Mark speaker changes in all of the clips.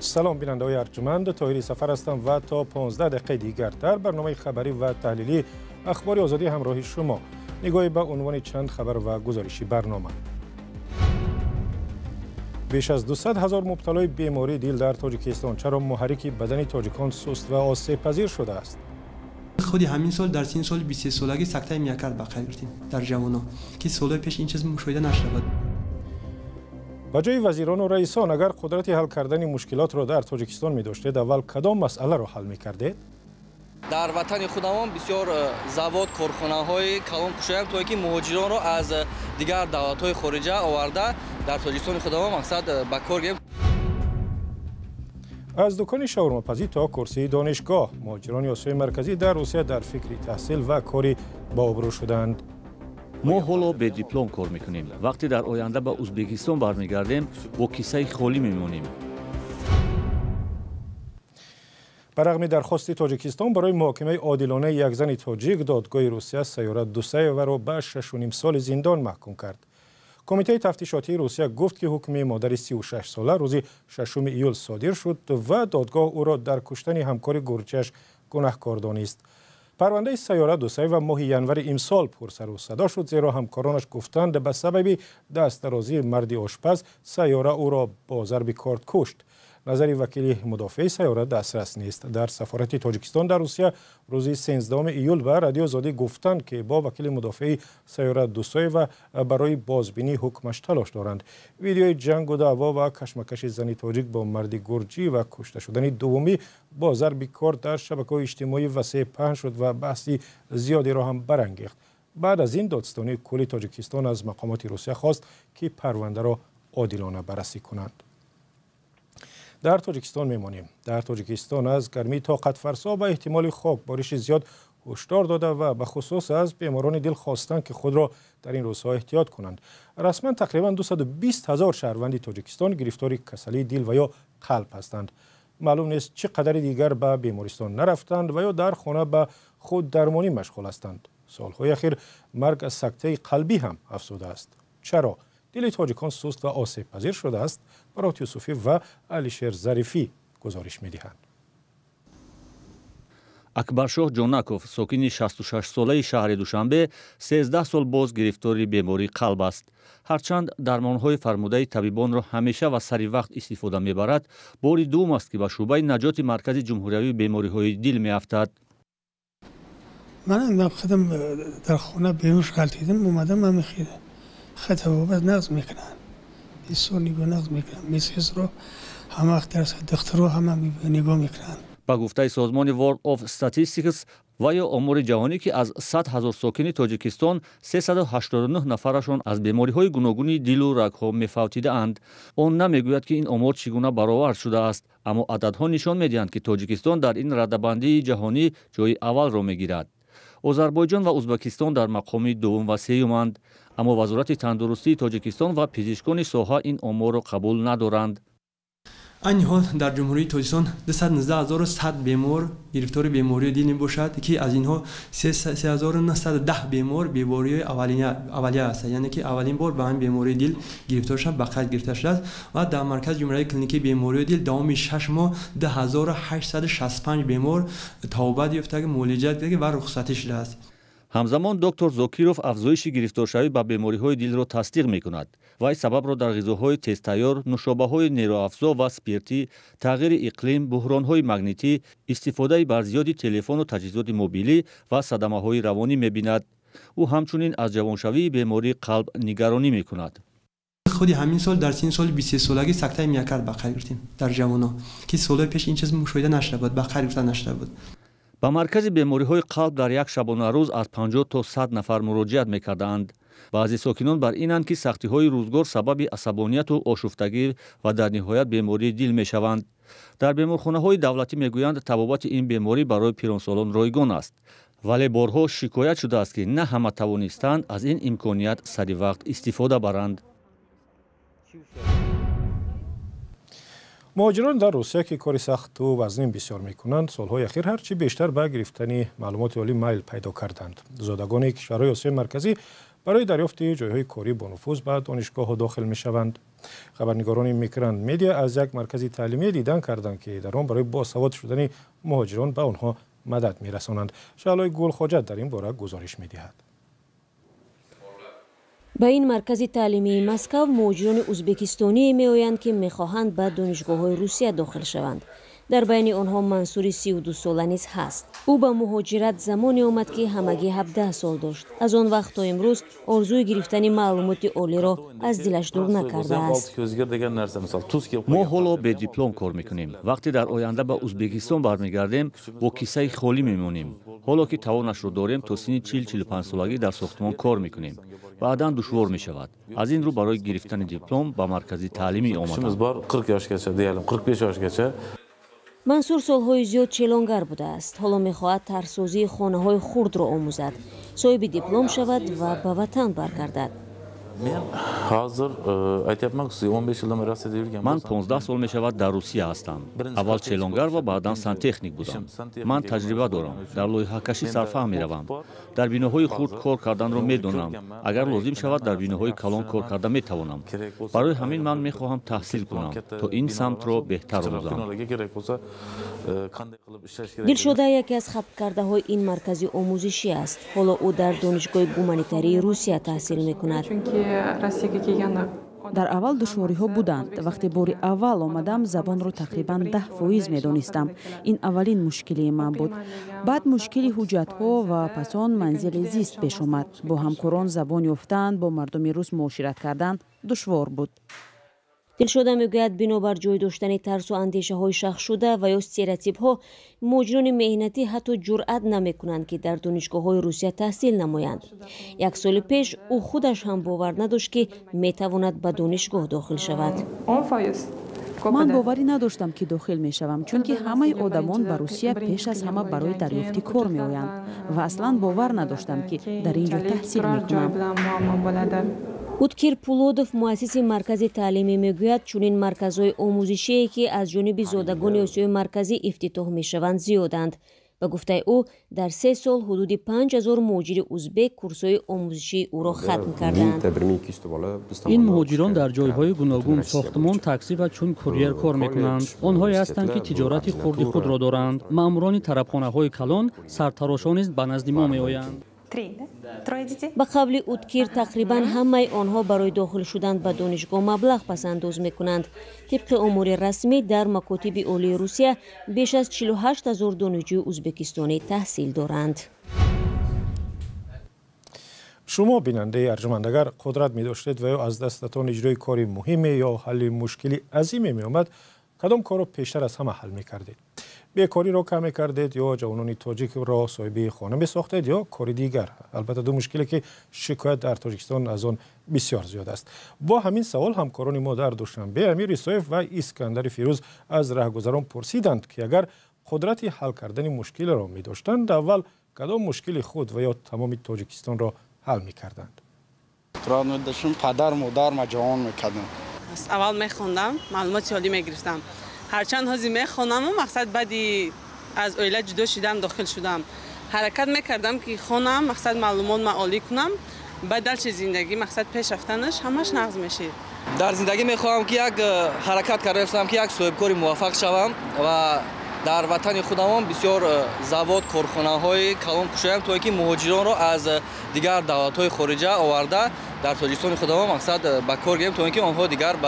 Speaker 1: سلام بیننده ارجمند، طاهری سفر هستم و تا 15 دقیقه دیگرتر برنامه خبری و تحلیلی اخبار آزادی همراهی شما. نگاهی به عنوان چند خبر و گزارشی برنامه. بیش از 200,000 مبتلای بیماری دیل در تاجیکستان. چرا محرک بدن تاجیکان سست و آسیب پذیر شده است؟
Speaker 2: خودی همین سال در سین سال 23 سالگی سکته میاکرد به خیر گرفتیم در جوانان که سال پیش این چیز مشاهده نشد.
Speaker 1: با جای وزیران و رئیسان اگر قدرت حل کردن مشکلات را در تاجیکستان می داشتید، اول کدام مسئله را حل می کردید؟
Speaker 3: در وطن خودمان بسیار завод کارخانه‌های کلان کشایم تا اینکه مهاجران را از دیگر دولت‌های خارجی آورده در تاجیکستان خودمان مقصد به کار گرفتیم.
Speaker 1: از دکان شاورماپزی تا کرسی دانشگاه، مهاجران آسیای مرکزی در روسیه در فکر تحصیل و کاری با آبرو شدند.
Speaker 4: ما حالا به دیپلم کار میکنیم. وقتی در آینده به ازبکستان برمیگردیم با کیسه خالی میمونیم.
Speaker 1: برغم درخواست تاجیکستان برای محاکمه عادلانه یک زن تاجیک، دادگاه روسیه سیاره دوسایeva را به 6.5 سال زندان محکوم کرد. کمیته تفتیشاتی روسیه گفت که حکم مادر 36 ساله روز 6 ایول صادر شد و دادگاه او را در کشتن همکار گورچش گناهکار دانست. پرونده سیاره دوسایeva ماه ینور امسال پر سر و صدا شد، زیرا همکارانش گفتند به سبب دست درازی مرد آشپز سیاره او را با ضرب کارد کشت. نظر وکیل مدافع سیاره دسترس نیست. در سفارت تاجیکستان در روسیه روز 13 ایول به رادیو آزادی گفتند که با وکیل مدافع سیاره دوسایeva برای بازبینی حکمش تلاش دارند. ویدیوی جنگ و دعوا و کشمکش زنی تاجیک با مرد گرجی و کشته شدن دومی با ضرب کارد در شبکه‌های اجتماعی وسیع پهن شد و بحثی زیادی را هم برانگیخت. بعد از این دادستانی کلی تاجیکستان از مقامات روسیه خواست که پرونده را عادلانه بررسی کنند. در تاجیکستان میمانیم. در تاجیکستان از گرمی طاقت فرسا و احتمال خاکبارش زیاد هشدار داده و به خصوص از بیماران دل خواستند که خود را در این روزها احتیاط کنند. رسما تقریبا 220,000 شهروند تاجیکستان گرفتار کسلی دل و یا قلب هستند. معلوم نیست چقدر دیگر به بیمارستان نرفتند و یا در خانه به خود درمانی مشغول هستند. سالهای اخیر مرگ از سکته قلبی هم افزوده است. چرا؟ دل تاجیکان سست و آسیب پذیر شده است. برات یوسفی و علیشیر ظریفی گزارش می‌دهند.
Speaker 4: اکبرشاه جانکوف ساکن 66 ساله شهر دوشنبه 13 سال باز گرفتاری بیماری قلب است. هرچند درمان‌های فرموده طبیبان را همیشه و سری وقت استفاده می‌برد، باری دوم است که به شعبه نجات مرکز جمهوری بیماری‌های دل می‌افتد.
Speaker 5: من خودم در خانه بیهوش غلطیدم، اومدم همین خط بابت نقض میکنن، بیسو نقض میکنن، میسیز رو همه وقت در دکتر رو همه نگاه میکنن.
Speaker 4: با گفته سازمان World of Statistics و یا آمار جهانی که از 100,000 ساکن تاجیکستان 389 نفرشان از بیماری‌های گوناگون دل و رگ‌ها می‌فوتیده‌اند. آن نمیگوید که این آمار چگونه برآورد شده است، اما عددها نشان می‌دهند که تاجیکستان در این رده‌بندی جهانی جای اول را می‌گیرد. آذربایجان و ازبکستان در مقام دوم و سومند، اما وزارت تندرستی تاجیکستان و پزشکان ساحه این آمار را قبول ندارند.
Speaker 2: این حال در جمهوری تاجیکستان 219,100 بیمار گرفتار بیماری دل میباشد که از اینها 3,910 بیمار بیماری اولیه است، یعنی که اولین بار به این بیماری دل گرفتار شد به خود گرفته شده و در مرکز جمهوری کلینیکی بیماری دل دوام 6 ماه 10,865 بیمار توبه یافته که معالجه دیده و رخصتی شده است.
Speaker 4: همزمان دکتر زاکیروف افزایش گرفتارشوی به بیماری‌های دل را تصدیق می‌کند. وی سبب را در غذاهای تیزتیار، نوشابه‌های نیروافزا و سپیرتی، تغییر اقلیم، بحران‌های مگنیتی، استفاده بر زیادی تلفن و تجهیزات موبیلی و صدمه‌های روانی می‌بیند. او همچنین از جوانشوی بیماری قلب نگرانی می‌کند.
Speaker 2: خودی همین سال در سین سال 23 سالگی سکته میاکرد به خیر گرفتیم در جوانان که سال پیش این چیز مشاهده نشده بود، به خیر گرفته نشده بود.
Speaker 4: به مرکز بیماری‌های قلب در یک شبانه روز از 50 تا 100 نفر مراجعت می‌کردند. بعضی ساکنان بر اینند که سختی‌های روزگار سبب عصبانیت و آشفتگی و در نهایت بیماری دل می‌شوند. در بیمارخانه‌های دولتی می‌گویند طبابت این بیماری برای پیرانسالان رایگان است، ولی بارها شکایت شده است که نه همه توانستند از این امکانیت سری وقت استفاده برند.
Speaker 1: مهاجران در روسیه که کار سخت و وزنین بسیار میکنند، سالهای اخیر هرچی بیشتر به گرفتن معلومات عالی میل پیدا کردند. زادگان کشورهای آسیای مرکزی برای دریافت جایهای کاری با نفوذ به دانشگاه داخل میشوند. خبرنگاران میگرنت مدیا از یک مرکز تعلیمی دیدن کردند که در آن برای باسواد شدن مهاجران به آنها مدد میرسانند. شعلای گلخواجت در این باره گزارش میدهد.
Speaker 6: به این مرکز تعلیمی مسکو مهاجران ازبکستانی میآیند که میخواهند به دانشگاه‌های روسیه داخل شوند. در بین آنها منصور 32 ساله نیز هست. او به مهاجرت زمانی آمد که همگی 17 سال داشت. از آن وقت تا امروز آرزوی گرفتن معلومات عالی را از دلش دور نکرده است.
Speaker 4: ما حالا به دیپلم کار میکنیم. وقتی در آینده به ازبکستان برمیگردیم با کیسه خالی میمونیم. حالا که توانش رو داریم تا سن 40-45 سالگی در ساختمان کار میکنیم. بعداً دشوار می شود. از این رو برای گرفتن دیپلم به مرکز تعلیمی آمدم.
Speaker 6: منصور سالهای زیاد چلانگر بوده است. حالا میخواهد طرحسازی خانه‌های خرد را آموزد. صاحب دیپلم شود و به وطن برگردد.
Speaker 4: من 15 سال می شود در روسیه هستم. اول چلانگر و بعدا سنتخنیک بودم. من تجربه دارم. در لایحه کشی سرفهم می روم. در بیناهای خرد کار کردن را می دانم. اگر لازم شود در بیناهای کلان کار کرده می توانم. برای همین من می خواهم تحصیل کنم تا این سمت را بهتر آموزم.
Speaker 6: دلشده یکی از خلق کرده های این مرکز آموزشی است. حالا او در دانشگاه گومانیتری روسیه تحصیل می کند.
Speaker 7: در اول دشواری ها بودند. وقتی باری اول آمدم زبان رو تقریبا 10% میدانستم. این اولین مشکلی من بود. بعد مشکلی حجت ها و پس آن منزل زیست پیش آمد. با همکاران زبان یافتن، با مردم روس معاشرت کردن دشوار بود.
Speaker 6: دلشده میگوید بنابر جای داشتن ترس و اندیشه های شخص شده و یا استریوتیپ ها مهاجران مهنتی حتی جرأت نمی کنند که در دانشگاه های روسیه تحصیل نمایند. یک سال پیش او خودش هم باور نداشت که می تواند به دانشگاه داخل شود.
Speaker 7: من باوری نداشتم که داخل می شوم چون که همه آدمان به روسیه پیش از همه برای دریافت کار می آیند و اصلا باور نداشتم که در اینجا تحصیل می کنم.
Speaker 6: اوتکیر پولودوف مؤسس مرکز تعلیمی میگوید چنین مرکزهای آموزشی که از جانب زادگان آسیای مرکزی افتتاح میشوند زیادند. به گفته او در 3 سال حدود 5000 مهاجر ازبک کورس‌های آموزشی او را ختم کردند.
Speaker 8: این مهاجران در جایهای گوناگون ساختمان، تاکسی و چون کوریر کار میکنند. آنهایی هستند که تجارت خرد خود را دارند. ماموران طربخانه‌های کلان، سرتراشان نیز به نزد ما میآیند.
Speaker 6: به قول اوتکیر تقریبا همه آنها برای داخل شدن به دانشگاه مبلغ پسنداز میکنند. طبق امور رسمی در مکاتب عالی روسیه بیش از 48000 دانشجوی ازبکستانی تحصیل دارند.
Speaker 1: شما بیننده ارجمند اگر قدرت می داشتید و یا از دستتان اجرای کاری مهمی یا حل مشکلی عظیمی می آمد، کدام کار را پیشتر از همه حل می کردید؟ بیکاری را کم کردید یا جوانان تاجیک را صاحب خانه می ساختید یا کاری دیگر؟ البته دو مشکلی که شکایت در تاجیکستان از آن بسیار زیاد است. با همین سوال همکاران ما در دوشنبه امیر ایسایف و اسکندر فیروز از راهگذران پرسیدند که اگر قدرت حل کردن مشکل را می داشتند اول کدام مشکل خود و یا تمام تاجیکستان را حل می کردند؟
Speaker 9: قدرت می داشتم پدر مادر ما جوان میکردم.
Speaker 10: اول میخوندم، معلومات عالی میگرفتم. هرچند هازی میخوانم و مقصد بعدی از اویله جدا شدم داخل شدم. حرکت میکردم که خونم مقصد معلومات معالی کنم. بدل چه زندگی مقصد پیش رفتنش همش نقض میشه.
Speaker 3: در زندگی میخواهم که یک حرکت کرده باشم که یک صاحب کاری موفق شوم و در وطن خودم بسیار زواد کارخانه‌های کلان کشایم تا اینکه مهاجران را از دیگر دولت‌های خارجه آورده در تاجیکستان خودمان مقصد به کار گیریم تا اینکه آنها دیگر به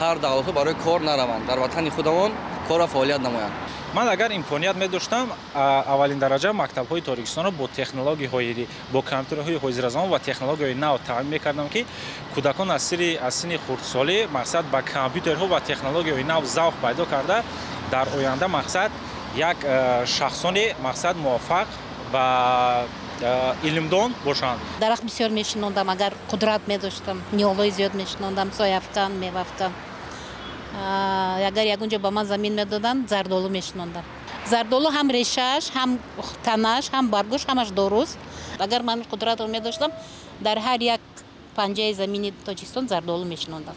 Speaker 3: هر دولت برای کار نروند، در وطن خودمان کار و فعالیت نمایند.
Speaker 11: من اگر امکانیت می داشتم اولین درجه مکتب‌های تاجیکستان را با تکنولوژی‌های با کامپیوترهای حاضررسان و تکنولوژی‌های نو تعمین می‌کردم که کودکان از سن خردسالی مقصد با کامپیوترها و تکنولوژی‌های نو ذوق پیدا کرده در آینده مقصد یک شخصان مقصد موفق و علمدان باشند.
Speaker 12: درخت بسیار میشنوندم. اگر قدرت می داشتم نیالای زیاد میشنوندم، سایه‌افکن، میوه‌افکن. اگر یگونجا به من زمین میدادن زردالو میشنوندم. زردالو هم ریشه‌اش، هم تنه‌اش، هم برگش همش درست. اگر من قدرت رو می داشتم در هر یک پنجه زمین تاجیکستان زردالو میشنوندم.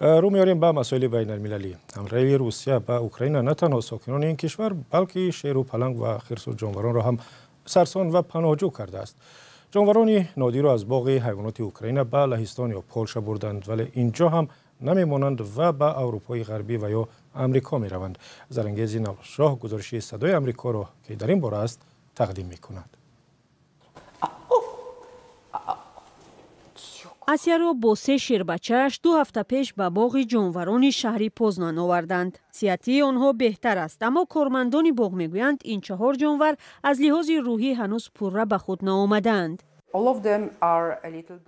Speaker 1: رو میاریم به مسائل بین المللی. حمله روسیه به اوکراین نه تنها ساکنان این کشور بلکه شیر و پلنگ و خرس و جانوران را هم سرسان و پناهجو کرده است. جانوران نادی را از باغ حیوانات اوکراین به لهستان یا پولشا بردند، ولی اینجا هم نمیمانند و به اروپای غربی و یا امریکا می روند. زرنگیز نوشاه گزارشی صدای امریکا را که در این باره است تقدیم می کند.
Speaker 13: آسیا را با 3 شیربچه‌اش 2 هفته پیش به باغ جانوران شهری پوزنان آوردند. صحتی آنها بهتر است، اما کارمندان باغ میگویند این 4 جانور از لحاظ روحی هنوز پورا به خود نآمدند.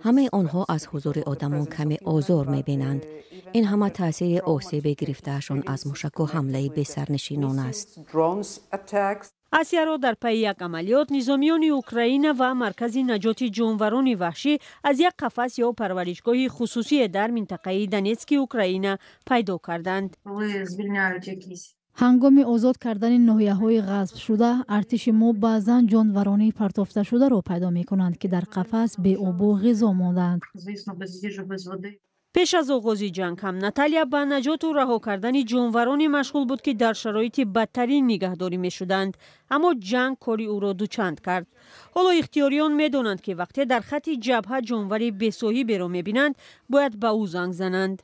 Speaker 14: همه آنها از حضور آدمان کمی آزار می‌بینند. این همه تاثیر آسیب گرفتهشان از موشک و حمله به سرنشینان است.
Speaker 13: آسیا را در پی یک عملیات نظامیان اوکراین و مرکز نجات جانوران وحشی از یک قفس یا پرورشگاه خصوصی در منطقه دونتسک اوکراین پیدا کردند.
Speaker 15: هنگام آزاد کردن ناحیه‌های غصب شده، ارتش ما بعضاً جانوران پرتافته شده را پیدا می‌کنند که در قفس به آب و غذا ماندند.
Speaker 13: پیش از آغاز جنگ هم ناتالیا به نجات و رها کردن جانورانی مشغول بود که در شرایط بدترین نگهداری می‌شدند، اما جنگ کاری او را دوچند کرد. حالا اختیاریان می‌دانند که وقتی در خط جبهه جانوری بی‌صاحبی را می‌بینند، باید به او زنگ زنند.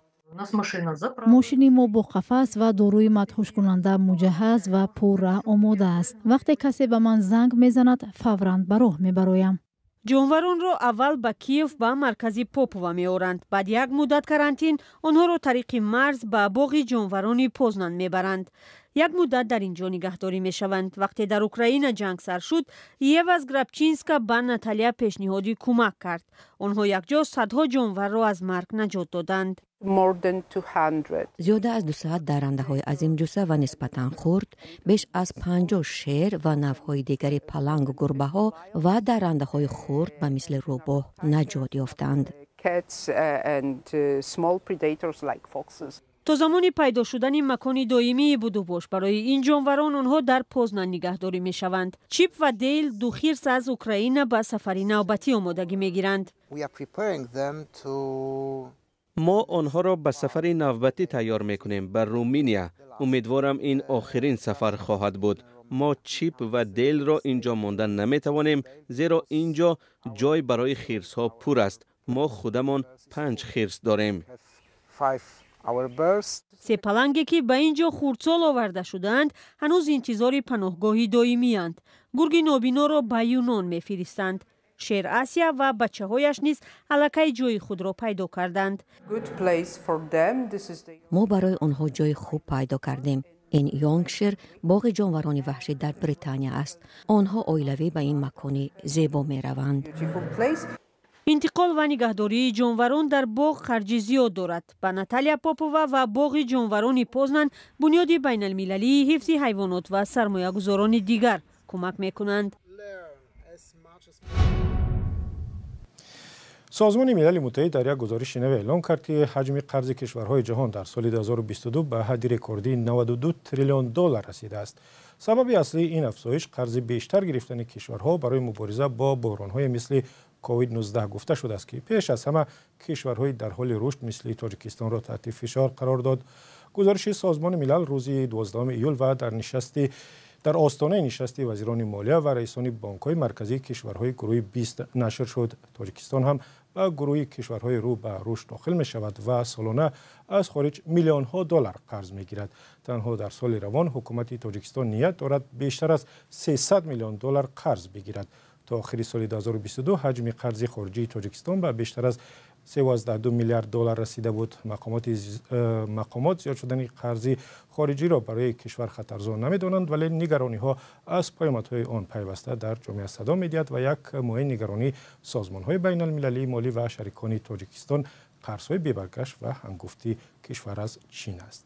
Speaker 15: ماشین ما با قفس و داروی مدهوش کننده مجهز و پر آماده است. وقتی کسی به من زنگ میزند، فوراً به راه میبرایم.
Speaker 13: جانوران را اول به کیف به مرکزی پوپووا میآورند. بعد یک مدت کرانتین آنها را طریق مرز به باغ جانوران پوزنان میبرند. یک مدت در اینجا نگهداری میشوند. وقتی در اوکراین جنگ سر شد، یوز گرابچینسکا به ناتالیا پیشنهادی کمک کرد. آنها یکجا صدها جانور را از مرگ نجات دادند.
Speaker 14: زیاده از 200 درنده‌های عظیم جثه و نسبتاً خرد، بیش از 50 شیر و نوع‌های دیگری پلنگ و گربه‌ها و درنده‌های خرد به مثل روباه نجات یافتند.
Speaker 13: تا زمان پیدا شدن مکان دائمی بودوباش برای این جانوران آنها در پوزنان نگهداری می شوند. چیپ و دیل 2 خرس از اوکراین به سفر نوبتی آمادگی می گیرند.
Speaker 16: ما آنها را به سفر نوبتی تیار می کنیم به رومانیا. امیدوارم این آخرین سفر خواهد بود. ما چیپ و دیل را اینجا ماندن نمی توانیم، زیرا اینجا جای برای خرس ها پر است. ما خودمان 5 خرس داریم.
Speaker 13: 3 پلنگی که به اینجا خردسال آورده شدند هنوز انتظار پناهگاهی دائمی اند. گرگ نابینا را به یونان می‌فرستند. شیر آسیا و بچه‌هایش نیز الکی جای خود را پیدا کردند.
Speaker 14: ما برای آنها جای خوب پیدا کردیم. این یانگشیر باغ جانوران وحشی در بریتانیا است. آنها اویلوی به این مکان زیبا می‌روند.
Speaker 13: انتقال و نگهداری جانوران در باغ خرج زیاد دارد. به ناتالیا پوپووا و باغ جانوران پوزنان بنیاد بین المللی حفظ حیوانات و سرمایه گذاران دیگر کمک میکنند.
Speaker 1: سازمان ملل متحد در یک گزارش نو اعلام کرد که حجم قرض کشورهای جهان در سال 2022 به حد رکوردی 92 تریلیون دلار رسیده است. سبب اصلی این افزایش قرض بیشتر گرفتن کشورها برای مبارزه با بحران‌های مثل کووید 19 گفته شده است که پیش از همه کشورهای در حال رشد مثل تاجیکستان را تحت فشار قرار داد. گزارش سازمان ملل روز 12 ایول و در آستانه نشست وزیران مالیه و رئیسان بانک‌های مرکزی کشورهای گروه 20 نشر شد. تاجیکستان هم به گروه کشورهای رو به رشد داخل می شود و سالانه از خارج میلیون ها دلار قرض می گیرد. تنها در سال روان حکومت تاجیکستان نیت دارد بیشتر از 300 میلیون دلار قرض بگیرد. تا آخر سال 2022 حجم قرض خارجی تاجیکستان به بیشتر از 13 میلیارد دلار رسیده بود. مقامات زیاد شدن قرض خارجی را برای کشور خطرزا نمی‌دانند، ولی نگرانی ها از پیامدهای آن پیوسته در جامعه صدا می‌دهد و یک مهم نگرانی سازمان‌های بین المللی مالی و شریکان تاجیکستان قرض‌های بی‌برگشت و هنگفتی کشور از چین است.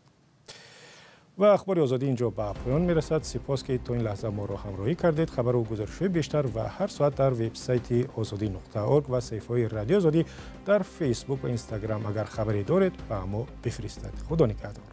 Speaker 1: و اخبار آزادی اینجا به پایان میرسد. سپاس که تا این لحظه ما را همراهی کردید. خبر و گزارش‌های بیشتر و هر ساعت در وبسایت azadi.org و صفحه رادیو آزادی در فیسبوک و اینستاگرام اگر خبری دارید به ما بفرستید. خدا نگهدار.